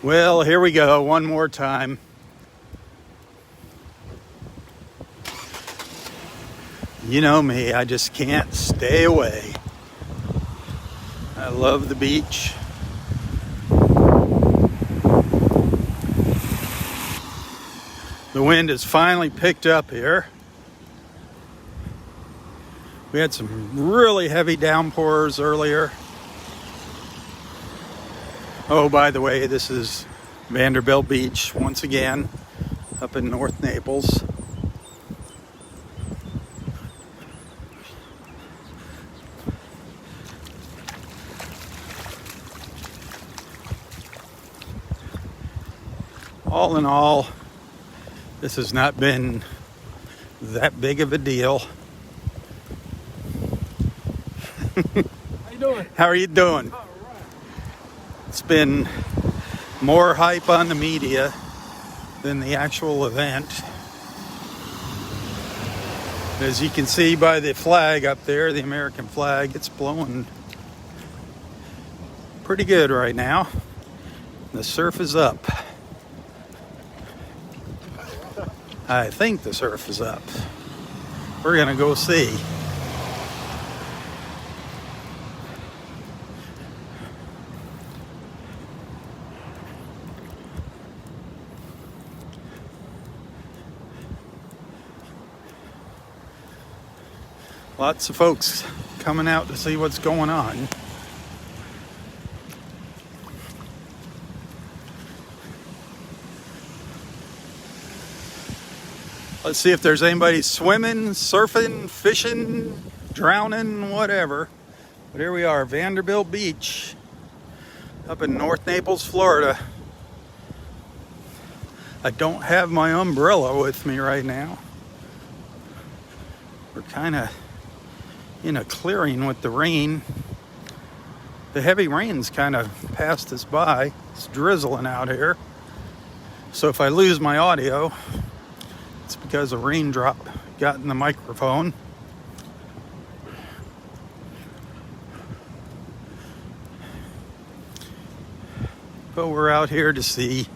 Well, here we go, one more time. You know me, I just can't stay away. I love the beach. The wind has finally picked up here. We had some really heavy downpours earlier. Oh, by the way, this is Vanderbilt Beach once again, up in North Naples. All in all, this has not been that big of a deal. How you doing? How are you doing? All right. It's been more hype on the media than the actual event. As you can see by the flag up there, the American flag, it's blowing pretty good right now. The surf is up. I think the surf is up. We're gonna go see. Lots of folks coming out to see what's going on. Let's see if there's anybody swimming, surfing, fishing, drowning, whatever. But here we are, Vanderbilt Beach, up in North Naples, Florida. I don't have my umbrella with me right now. We're kind of in a clearing with the rain. The heavy rain's kind of passed us by. It's drizzling out here. So if I lose my audio, it's because a raindrop got in the microphone. But we're out here to see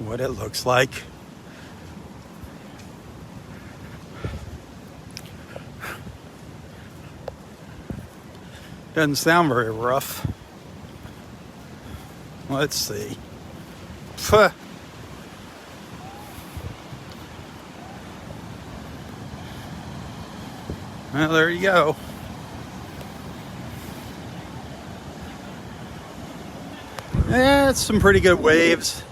what it looks like. Doesn't sound very rough. Let's see. Pfuh. Well, there you go. Yeah, it's some pretty good waves.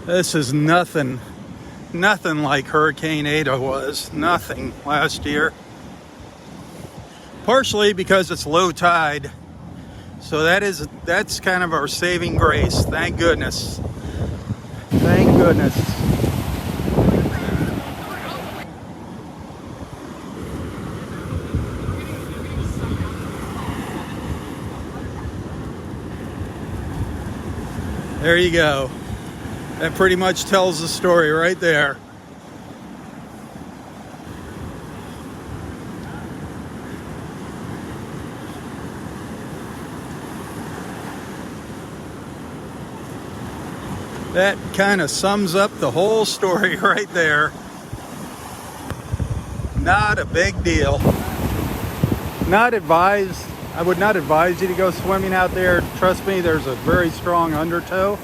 This is nothing like Hurricane Ada was. Nothing last year. Partially because it's low tide. So that's kind of our saving grace. Thank goodness. Thank goodness. There you go. That pretty much tells the story right there. That kind of sums up the whole story right there. Not a big deal. Not advised. I would not advise you to go swimming out there. Trust me, there's a very strong undertow.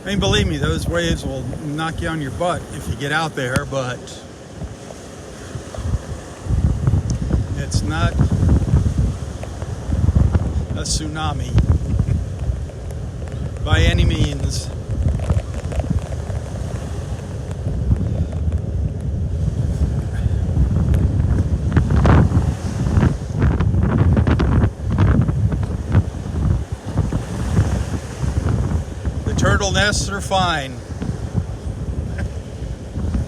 I mean, believe me, those waves will knock you on your butt if you get out there, but it's not a tsunami by any means. turtle nests are fine.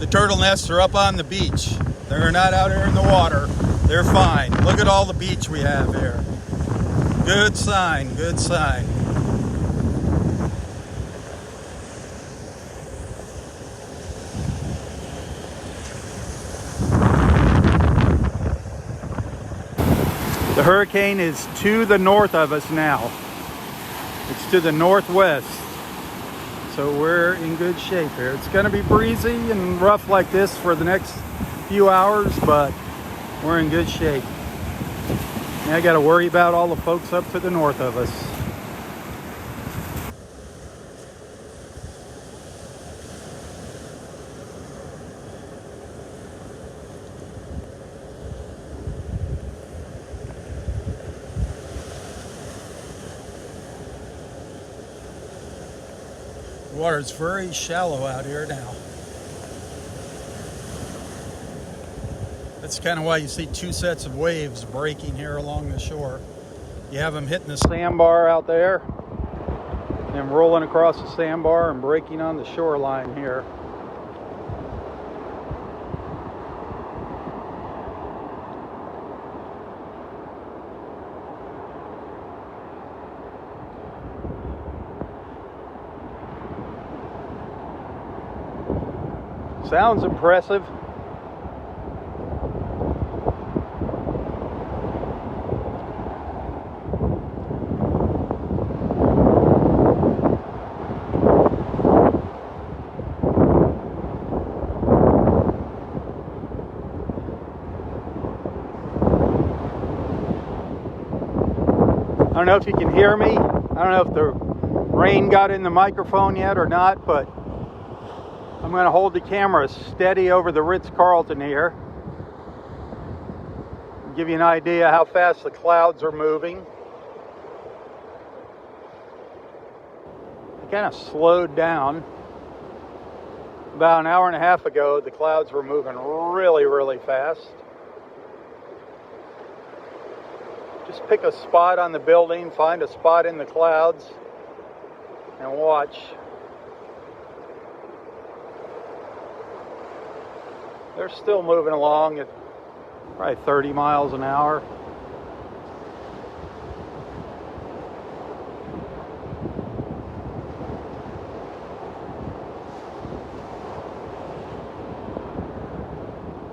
The turtle nests are up on the beach. They're not out here in the water. They're fine. Look at all the beach we have here. Good sign, good sign. The hurricane is to the north of us now. It's to the northwest. So we're in good shape here. It's going to be breezy and rough like this for the next few hours, but we're in good shape. Now I got to worry about all the folks up to the north of us. The water's very shallow out here now. That's kind of why you see two sets of waves breaking here along the shore. You have them hitting the sandbar out there and rolling across the sandbar and breaking on the shoreline here. Sounds impressive. I don't know if you can hear me. I don't know if the rain got in the microphone yet or not, but I'm going to hold the camera steady over the Ritz-Carlton here. Give you an idea how fast the clouds are moving. They kind of slowed down. About an hour and a half ago, the clouds were moving really, really fast. Just pick a spot on the building, find a spot in the clouds, and watch. They're still moving along at probably 30 miles an hour.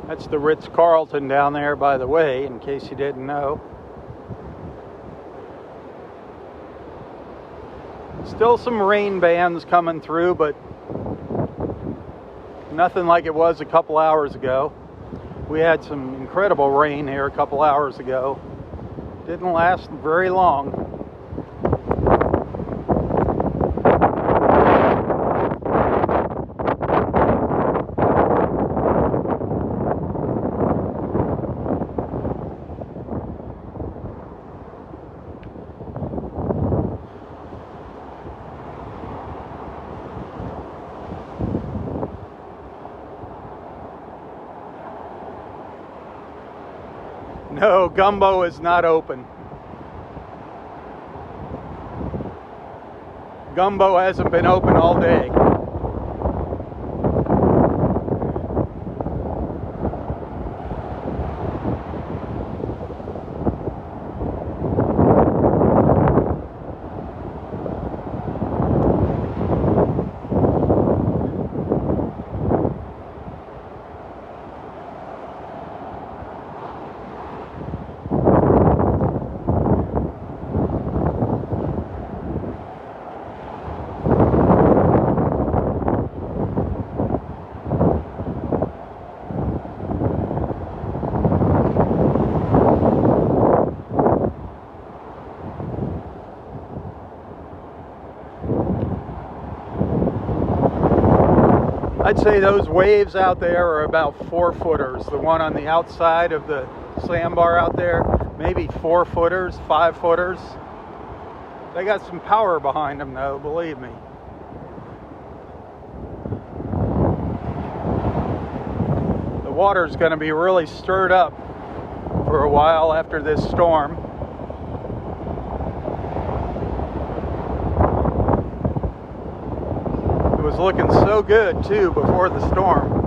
That's the Ritz-Carlton down there, by the way, in case you didn't know. Still some rain bands coming through, but nothing like it was a couple hours ago. We had some incredible rain here a couple hours ago. Didn't last very long. No, Gumbo is not open. Gumbo hasn't been open all day. I'd say those waves out there are about 4-footers. The one on the outside of the sandbar out there, maybe 4-footers, 5-footers. They got some power behind them though, believe me. The water's going to be really stirred up for a while after this storm. looking so good too before the storm.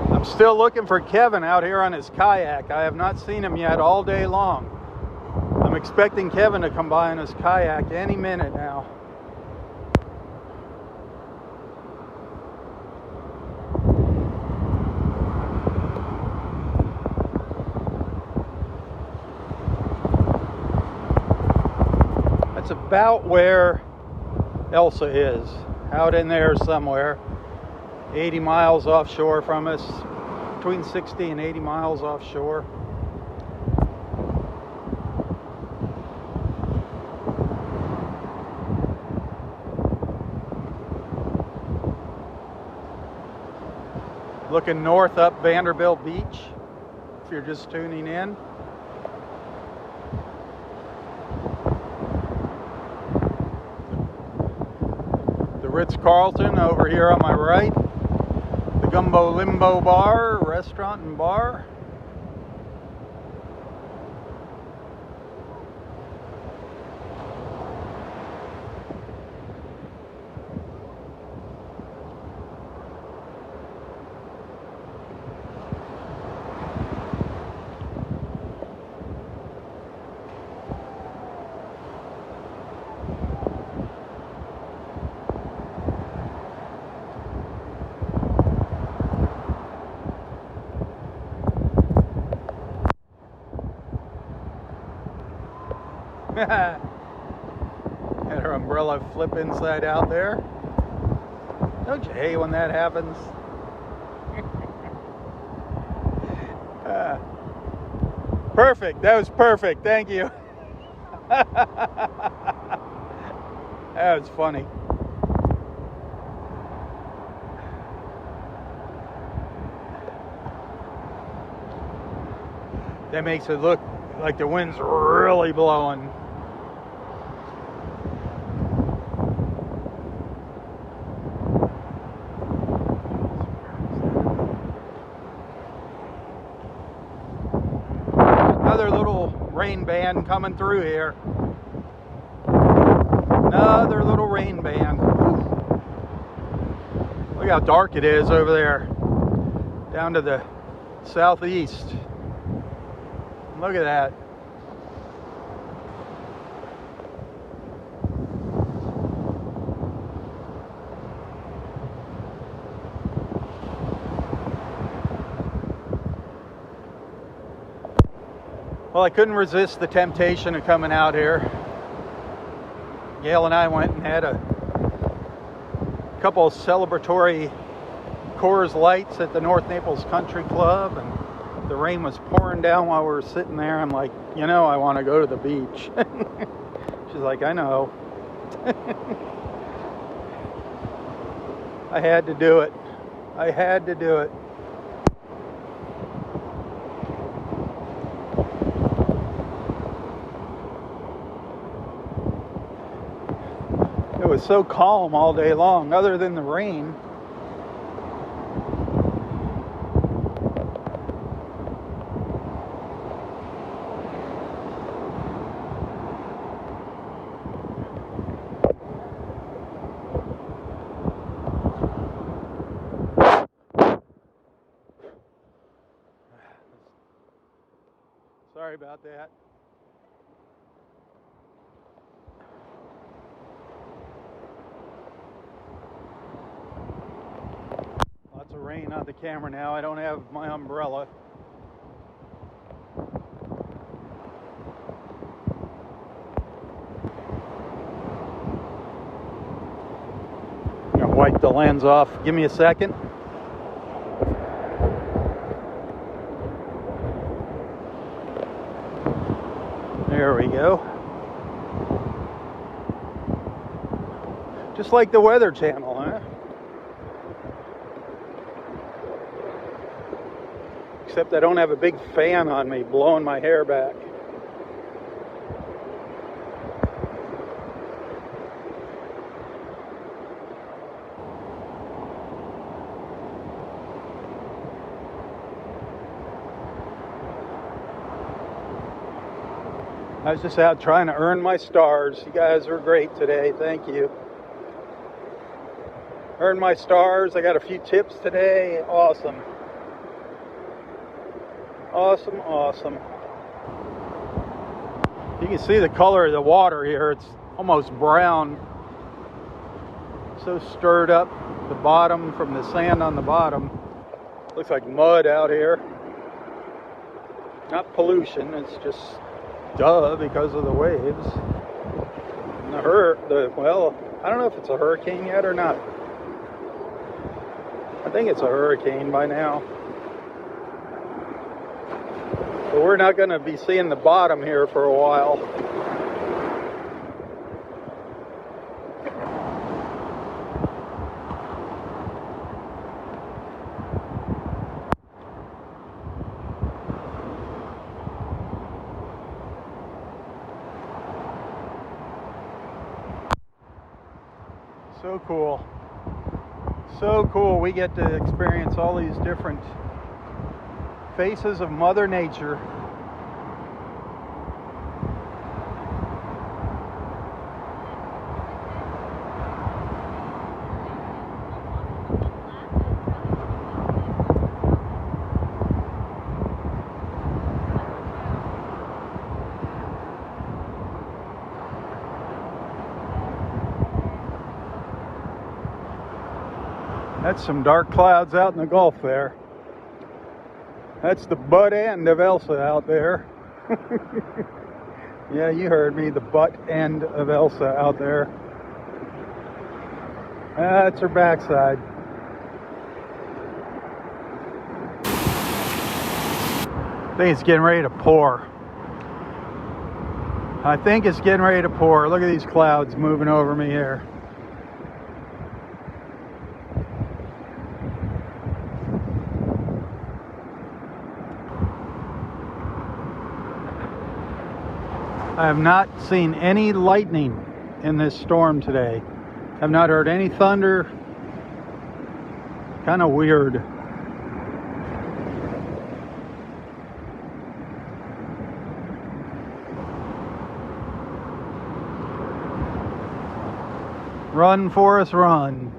I'm still looking for Kevin out here on his kayak. I have not seen him yet all day long. I'm expecting Kevin to come by on his kayak any minute now. That's about where Elsa is, out in there somewhere, 80 miles offshore from us, between 60 and 80 miles offshore. Looking north up Vanderbilt Beach, if you're just tuning in. The Ritz-Carlton over here on my right. The Gumbo Limbo Bar, restaurant and bar. Had her umbrella flip inside out there. Don't you hate when that happens? Perfect. That was perfect. Thank you. That was funny. That makes it look like the wind's really blowing. Another little rain band coming through here. Another little rain band. Look how dark it is over there, down to the southeast. Look at that. Well, I couldn't resist the temptation of coming out here. Gail and I went and had a couple of celebratory Coors Lights at the North Naples Country Club, and the rain was pouring down while we were sitting there. I'm like, you know, I want to go to the beach. She's like, I know. I had to do it. I had to do it. It was so calm all day long, other than the rain. Sorry about that. Lots of rain on the camera now. I don't have my umbrella. I'm gonna wipe the lens off. Give me a second. There we go. Just like the Weather Channel, huh? Except I don't have a big fan on me blowing my hair back. I was just out trying to earn my stars. You guys were great today. Thank you. Earned my stars. I got a few tips today. Awesome. Awesome, awesome. You can see the color of the water here. It's almost brown. So stirred up the bottom from the sand on the bottom. Looks like mud out here. Not pollution, it's just because of the waves. And well, I don't know if it's a hurricane yet or not. I think it's a hurricane by now. But we're not going to be seeing the bottom here for a while. So cool. So cool. We get to experience all these different faces of Mother Nature. That's some dark clouds out in the Gulf there. That's the butt end of Elsa out there. Yeah, you heard me, the butt end of Elsa out there. That's her backside. I think it's getting ready to pour. I think it's getting ready to pour. Look at these clouds moving over me here. I have not seen any lightning in this storm today. I've not heard any thunder. Kind of weird. Run, Forrest, run.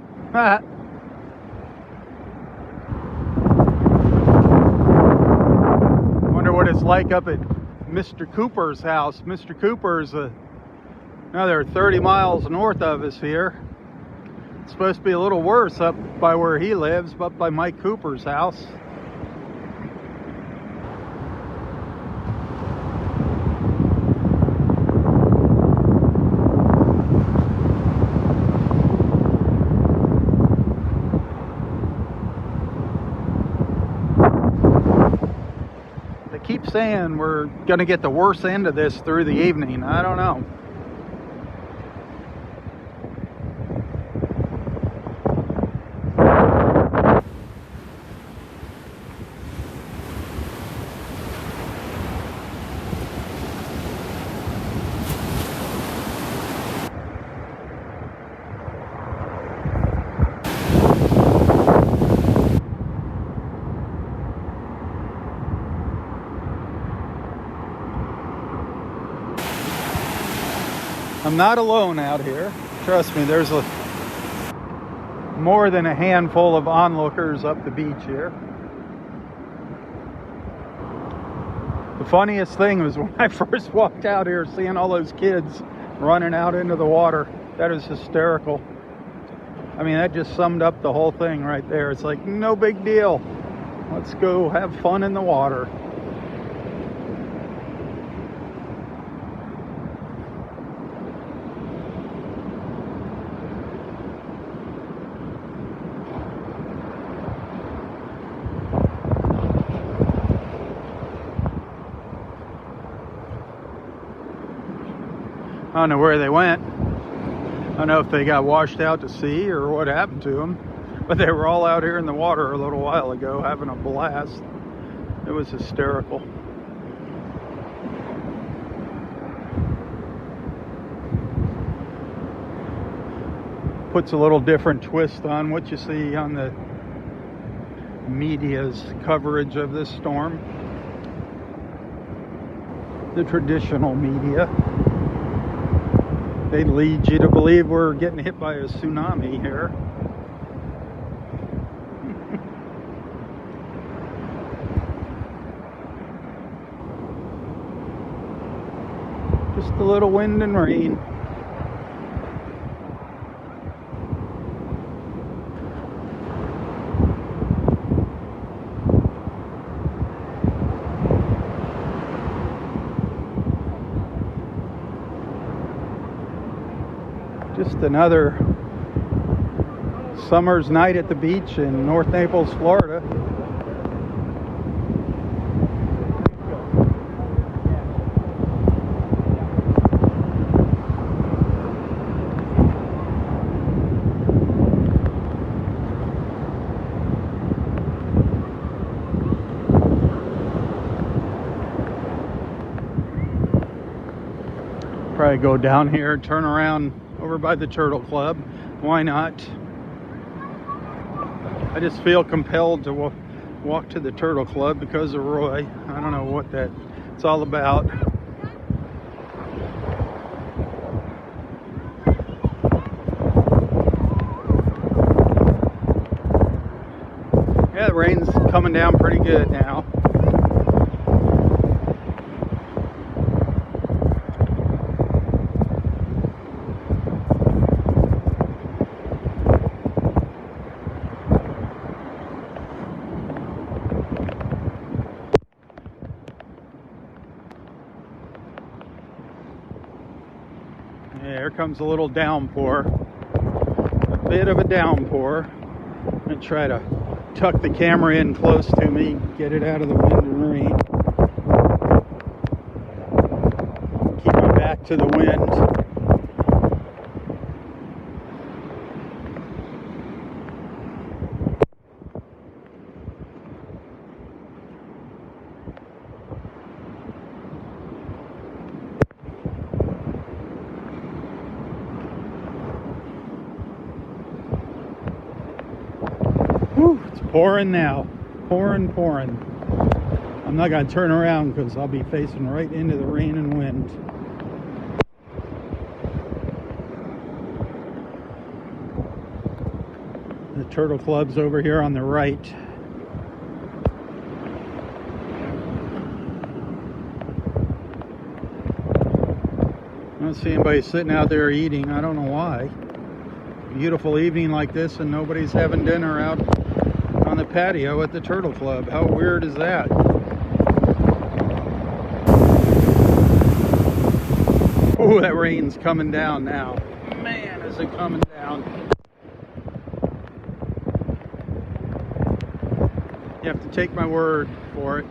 Wonder what it's like up at Mr. Cooper's house. Mr. Cooper's another 30 miles north of us here. It's supposed to be a little worse up by where he lives, up by Mike Cooper's house. Keep saying we're going to get the worst end of this through the evening. I don't know. I'm not alone out here. Trust me, there's more than a handful of onlookers up the beach here. The funniest thing was when I first walked out here, seeing all those kids running out into the water. That is hysterical. I mean, that just summed up the whole thing right there. It's like, no big deal. Let's go have fun in the water. I don't know where they went. I don't know if they got washed out to sea or what happened to them. But they were all out here in the water a little while ago having a blast. It was hysterical. Puts a little different twist on what you see on the media's coverage of this storm. the traditional media. They lead you to believe we're getting hit by a tsunami here. Just a little wind and rain. Just another summer's night at the beach in North Naples, Florida. Probably go down here, turn around over by the Turtle Club. Why not? I just feel compelled to walk to the Turtle Club because of Roy. I don't know what it's all about. Yeah, the rain's coming down pretty good now. Yeah, here comes a little downpour. A bit of a downpour. I'm going to try to tuck the camera in close to me, get it out of the wind and rain. Keep my back to the wind. Whew, it's pouring now. Pouring. I'm not going to turn around because I'll be facing right into the rain and wind. The Turtle Club's over here on the right. I don't see anybody sitting out there eating. I don't know why. Beautiful evening like this and nobody's having dinner out on the patio at the Turtle Club. How weird is that? Oh, that rain's coming down now. Man, is it coming down. You have to take my word for it.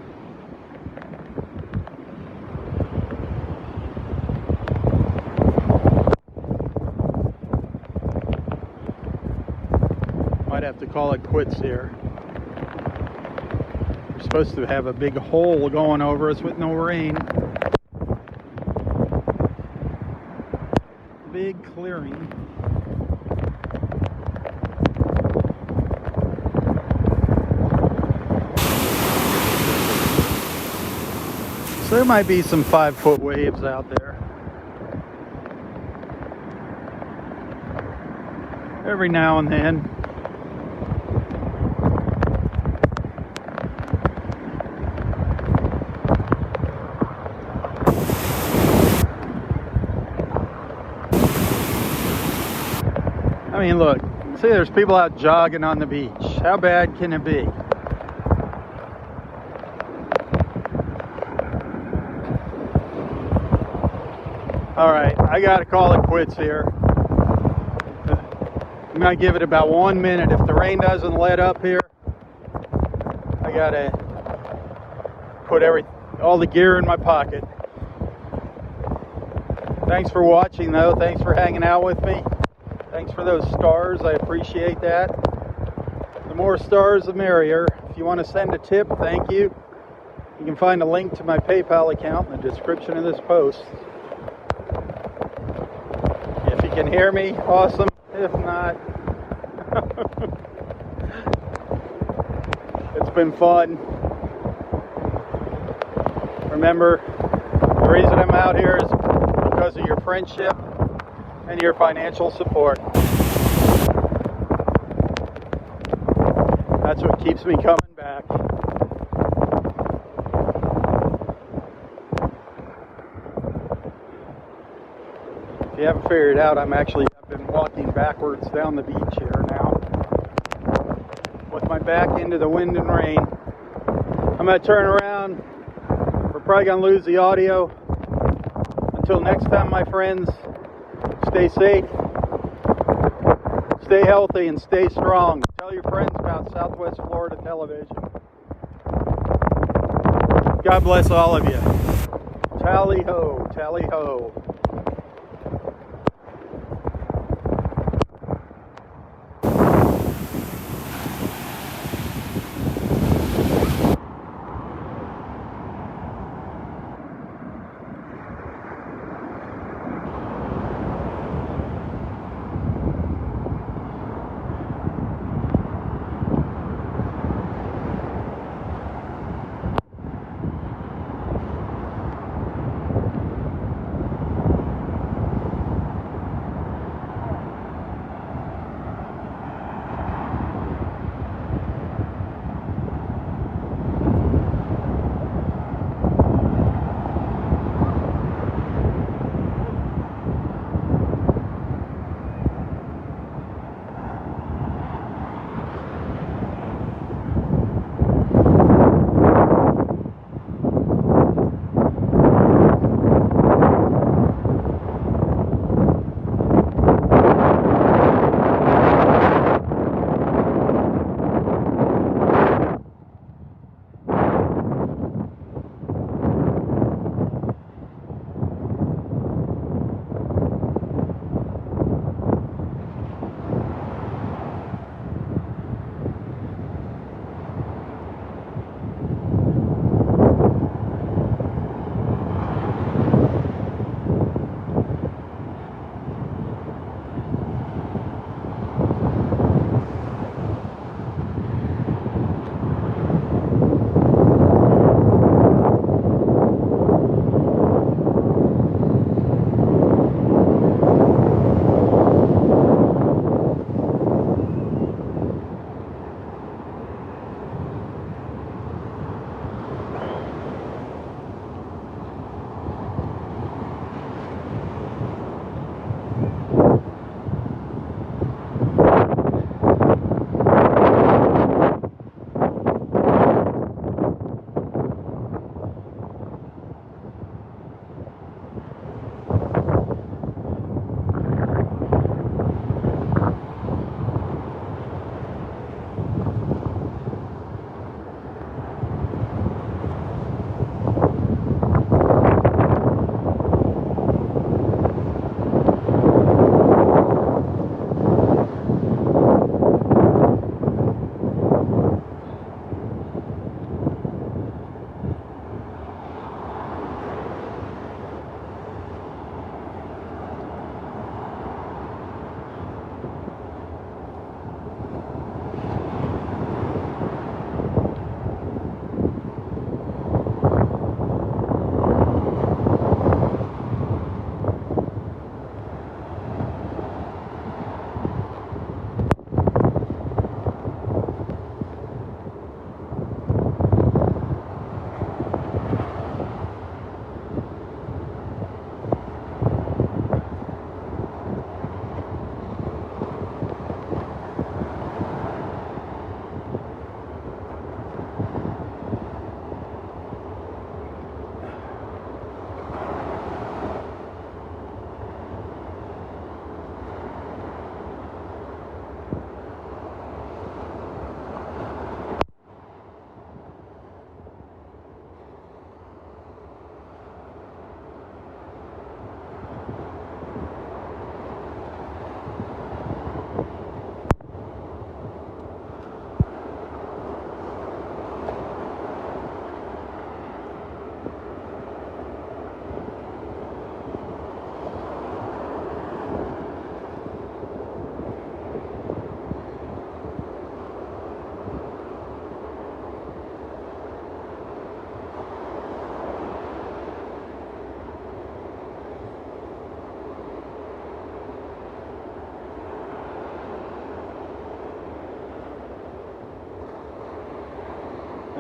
Might have to call it quits here. We're supposed to have a big hole going over us with no rain. Big clearing. So there might be some 5-foot waves out there. Every now and then. I mean, look, see, there's people out jogging on the beach. How bad can it be? All right, I gotta call it quits here. I'm gonna give it about 1 minute. If the rain doesn't let up here, I gotta put all the gear in my pocket. Thanks for watching, though. Thanks for hanging out with me. Thanks for those stars. I appreciate that. The more stars, the merrier. If you want to send a tip, thank you. You can find a link to my PayPal account in the description of this post. If you can hear me, awesome. If not, it's been fun. Remember, The reason I'm out here is because of your friendship and your financial support. That's what keeps me coming back. If you haven't figured it out, I've been walking backwards down the beach here now, with my back into the wind and rain. I'm going to turn around. We're probably going to lose the audio. Until next time, my friends, stay safe, stay healthy, and stay strong. Tell your friends about Southwest Florida Television. God bless all of you. Tally ho, tally ho.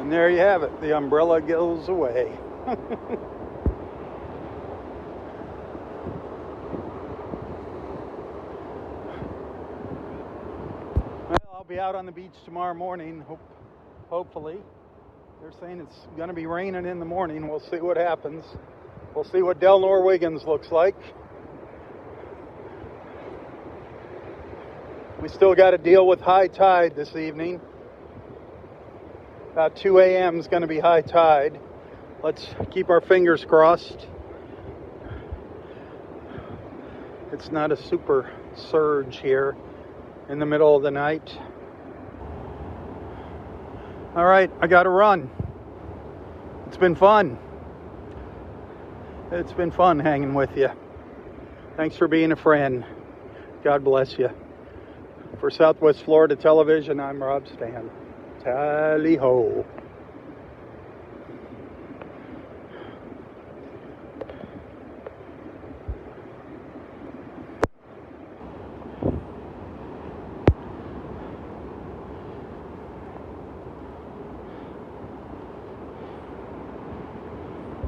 And there you have it. The umbrella goes away. Well, I'll be out on the beach tomorrow morning, hopefully. They're saying it's going to be raining in the morning. We'll see what happens. We'll see what Del Norwiggins looks like. We still got to deal with high tide this evening. About 2 a.m. is going to be high tide. Let's keep our fingers crossed. It's not a super surge here in the middle of the night. All right, I got to run. It's been fun. It's been fun hanging with you. Thanks for being a friend. God bless you. For Southwest Florida Television, I'm Rob Stan. Tally ho.